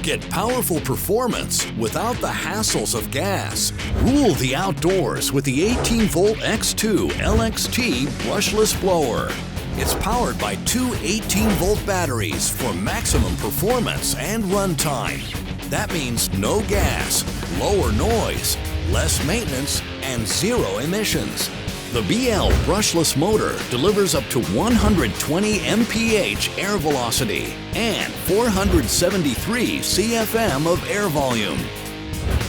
Get powerful performance without the hassles of gas. Rule the outdoors with the 18V X2 LXT Brushless blower. It's powered by two 18V batteries for maximum performance and runtime. That means no gas, lower noise, less maintenance, and zero emissions. The BL Brushless motor delivers up to 120 mph air velocity and 473 cfm of air volume.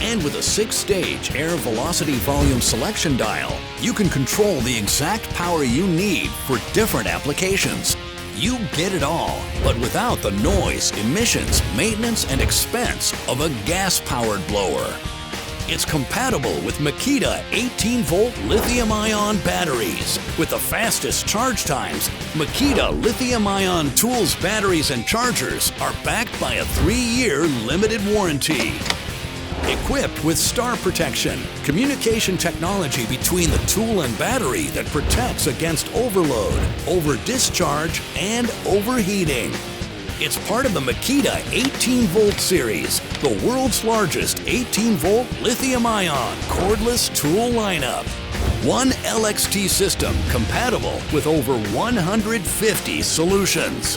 And with a 6-stage air velocity volume selection dial, you can control the exact power you need for different applications. You get it all, but without the noise, emissions, maintenance, and expense of a gas-powered blower. It's compatible with Makita 18V Lithium-Ion batteries. With the fastest charge times, Makita Lithium-Ion tools, batteries, and chargers are backed by a 3-year limited warranty. Equipped with star protection, communication technology between the tool and battery that protects against overload, over-discharge, and overheating. It's part of the Makita 18V series, the world's largest 18V lithium-ion cordless tool lineup. One LXT system compatible with over 150 solutions.